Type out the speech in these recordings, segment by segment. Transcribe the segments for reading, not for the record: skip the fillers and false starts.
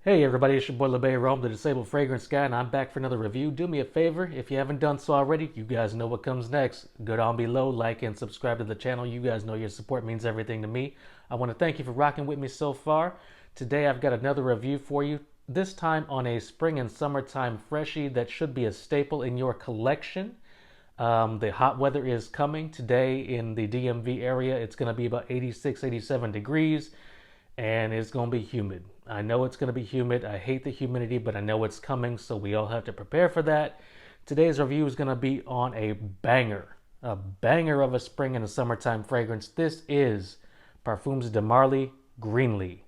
Hey everybody, it's your boy LeBay Rome, the Disabled Fragrance Guy, and I'm back for another review. Do me a favor, if you haven't done so already, you guys know what comes next. Go down below, like and subscribe to the channel. You guys know your support means everything to me. I want to thank you for rocking with me so far. Today I've got another review for you, this time on a spring and summertime freshie that should be a staple in your collection. The hot weather is coming today in the DMV area. It's going to be about 86, 87 degrees, and it's going to be humid. I know it's going to be humid. I hate the humidity, but I know it's coming, so we all have to prepare for that. Today's review is going to be on a banger of a spring and a summertime fragrance. This is Parfums De Marly Greenlee.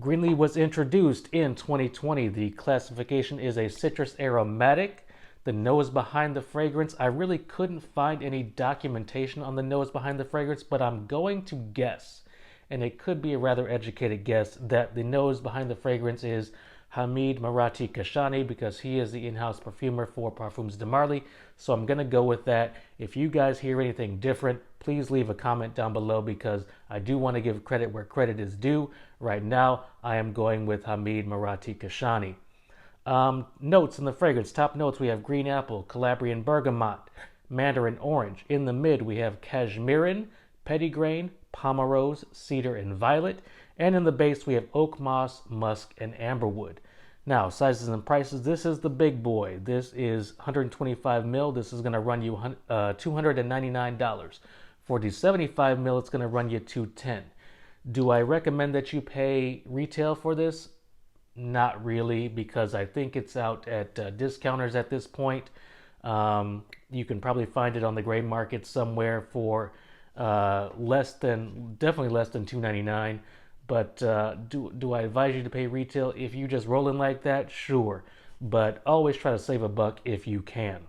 Greenlee was introduced in 2020. The classification is a citrus aromatic. The nose behind the fragrance, I really couldn't find any documentation on the nose behind the fragrance, but I'm going to guess, and it could be a rather educated guess, that the nose behind the fragrance is Hamid Marati Kashani, because he is the in-house perfumer for Parfums De Marly. So I'm going to go with that. If you guys hear anything different, please leave a comment down below, because I do want to give credit where credit is due. Right now, I am going with Hamid Marati Kashani. Notes in the fragrance. Top notes, we have green apple, Calabrian bergamot, mandarin orange. In the mid, we have cashmeran, petitgrain, Pomerose, cedar, and violet. And in the base, we have oak moss, musk, and amberwood. Now, sizes and prices. This is the big boy. This is 125 mil. This is going to run you $299. For the 75 mil, it's going to run you $210. Do I recommend that you pay retail for this? Not really, because I think it's out at discounters at this point. You can probably find it on the gray market somewhere for definitely less than $2.99. But do I advise you to pay retail? If you just roll in like that, sure, but always try to save a buck if you can.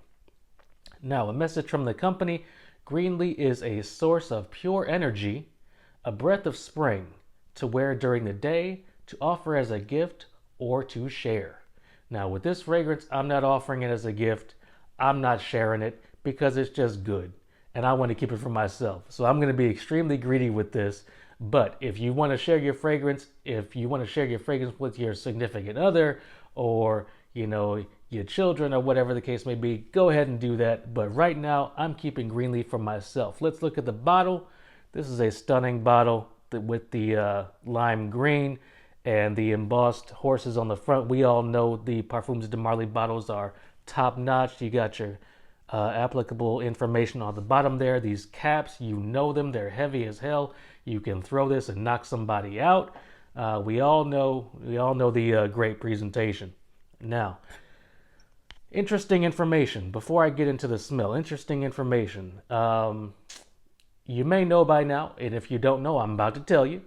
Now, a message from the company: Greenlee is a source of pure energy, a breath of spring, to wear during the day, to offer as a gift, or to share. Now, with this fragrance, I'm not offering it as a gift. I'm not sharing it, because it's just good, and I want to keep it for myself. So I'm going to be extremely greedy with this. But if you want to share your fragrance, with your significant other, or your children, or whatever the case may be, go ahead and do that. But right now, I'm keeping Greenlee for myself. Let's look at the bottle. This is a stunning bottle with the lime green and the embossed horses on the front. We all know the Parfums De Marly bottles are top notch. You got your applicable information on the bottom there. These caps, you know them, they're heavy as hell. You can throw this and knock somebody out. We all know the great presentation. Now, interesting information before I get into the smell. Interesting information. You may know by now, and if you don't know, I'm about to tell you.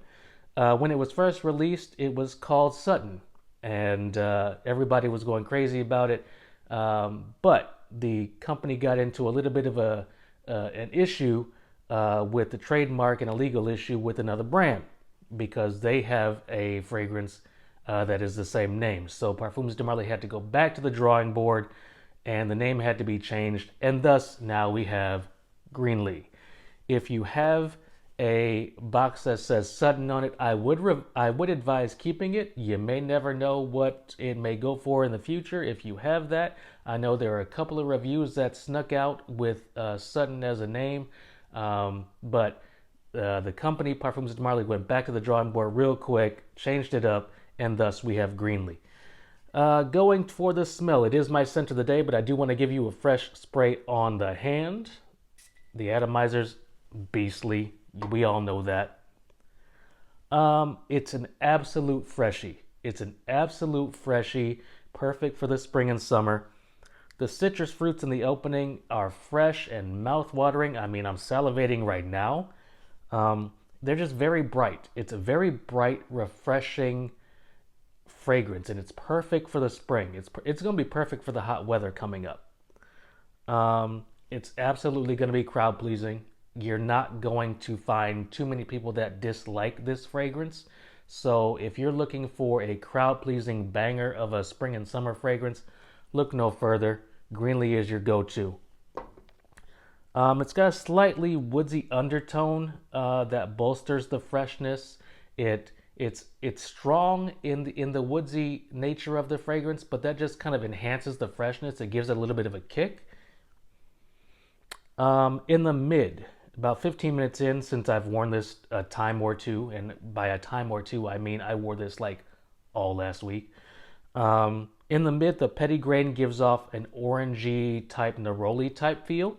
When it was first released, it was called Sutton, and everybody was going crazy about it. But the company got into a little bit of an issue with the trademark, and a legal issue with another brand, because they have a fragrance that is the same name. So Parfums De Marly had to go back to the drawing board, and the name had to be changed, and thus now we have Greenlee. If you have a box that says Sutton on it, I would advise keeping it. You may never know what it may go for in the future if you have that. I know there are a couple of reviews that snuck out with Sutton as a name, but the company Parfums De Marly went back to the drawing board real quick, changed it up, and thus we have Greenlee. Going for the smell, it is my scent of the day, but I do want to give you a fresh spray on the hand. The atomizer's beastly. We all know that. It's an absolute freshie. Perfect for the spring and summer. The citrus fruits in the opening are fresh and mouth-watering. I mean, I'm salivating right now. They're just very bright. It's a very bright, refreshing fragrance, and it's perfect for the spring. It's going to be perfect for the hot weather coming up. It's absolutely going to be crowd-pleasing. You're not going to find too many people that dislike this fragrance. So if you're looking for a crowd-pleasing banger of a spring and summer fragrance, look no further. Greenlee is your go-to. It's got a slightly woodsy undertone that bolsters the freshness. It It's strong in the woodsy nature of the fragrance, but that just kind of enhances the freshness. It gives it a little bit of a kick. In the mid, about 15 minutes in, since I've worn this a time or two, and by a time or two, I mean I wore this like all last week. In the mid, the petitgrain gives off an orangey type neroli type feel,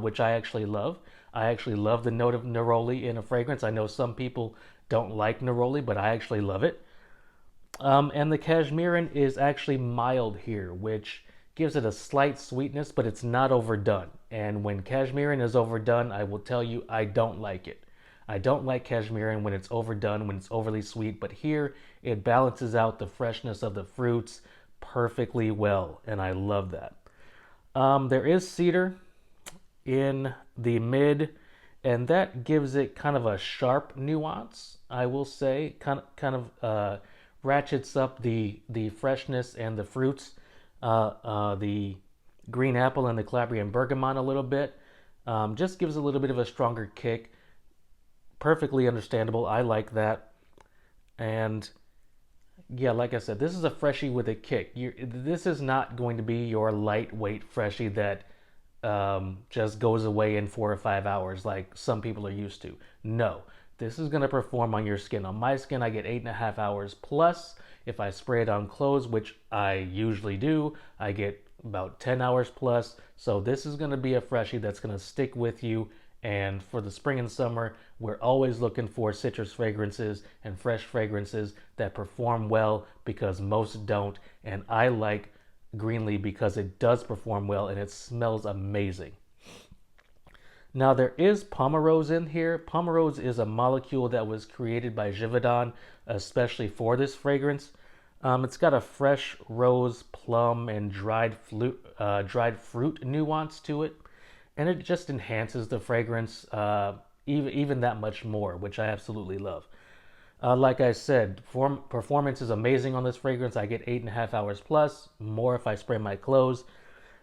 which I actually love. I actually love the note of neroli in a fragrance. I know some people don't like neroli, but I actually love it. And the cashmerean is actually mild here, which gives it a slight sweetness, but it's not overdone. And when cashmerean is overdone, I will tell you I don't like it. I don't like cashmerean when it's overdone, when it's overly sweet, but here it balances out the freshness of the fruits perfectly well, and I love that. There is cedar in the mid, and that gives it kind of a sharp nuance, I will say. Kind of ratchets up the freshness and the fruits, the green apple and the Calabrian bergamot a little bit. Just gives a little bit of a stronger kick. Perfectly understandable. I like that. And yeah, like I said, this is a freshie with a kick. This is not going to be your lightweight freshie that just goes away in 4 or 5 hours like some people are used to. No, this is going to perform on your skin. On my skin, I get 8.5 hours plus. If I spray it on clothes, which I usually do, I get about 10 hours plus. So this is going to be a freshie that's going to stick with you. And for the spring and summer, we're always looking for citrus fragrances and fresh fragrances that perform well, because most don't. And I like Greenlee because it does perform well and it smells amazing. Now there is Pomerose in here. Pomerose is a molecule that was created by Givaudan especially for this fragrance. It's got a fresh rose, plum, and dried fruit nuance to it, and it just enhances the fragrance even that much more, which I absolutely love. Like I said, performance is amazing on this fragrance. I get 8.5 hours plus, more if I spray my clothes.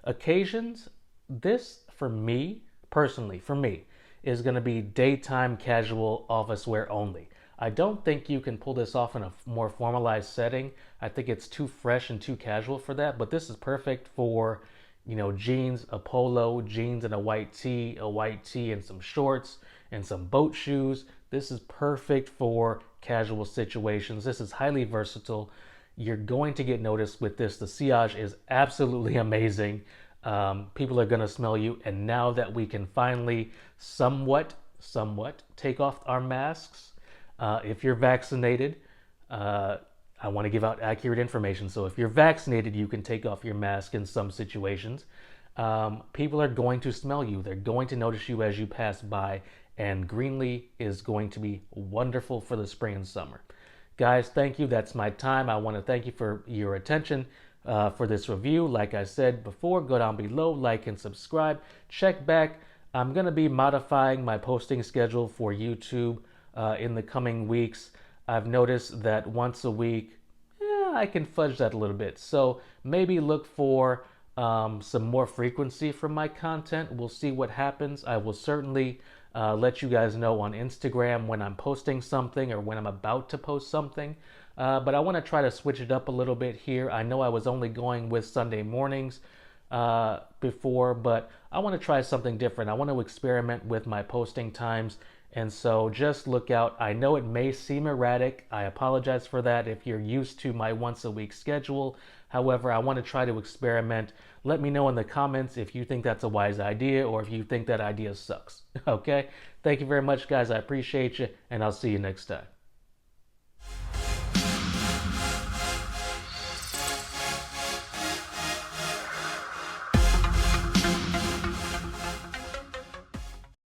Occasions, this for me, personally, for me, is going to be daytime casual office wear only. I don't think you can pull this off in a more formalized setting. I think it's too fresh and too casual for that, but this is perfect for, you know, jeans, a polo, jeans and a white tee and some shorts and some boat shoes. This is perfect for casual situations. This is highly versatile. You're going to get noticed with this. The sillage is absolutely amazing. People are going to smell you. And now that we can finally somewhat take off our masks, if you're vaccinated, I want to give out accurate information. So if you're vaccinated, you can take off your mask in some situations. People are going to smell you. They're going to notice you as you pass by. And Greenlee is going to be wonderful for the spring and summer. Guys, thank you. That's my time. I want to thank you for your attention for this review. Like I said before, go down below, like and subscribe. Check back. I'm going to be modifying my posting schedule for YouTube in the coming weeks. I've noticed that once a week, I can fudge that a little bit. So maybe look for some more frequency from my content. We'll see what happens. I will certainly let you guys know on Instagram when I'm posting something or when I'm about to post something. But I want to try to switch it up a little bit here. I know I was only going with Sunday mornings before, but I want to try something different. I want to experiment with my posting times. And so just look out. I know it may seem erratic. I apologize for that if you're used to my once a week schedule. However, I want to try to experiment. Let me know in the comments if you think that's a wise idea or if you think that idea sucks. Okay? Thank you very much, guys. I appreciate you, and I'll see you next time.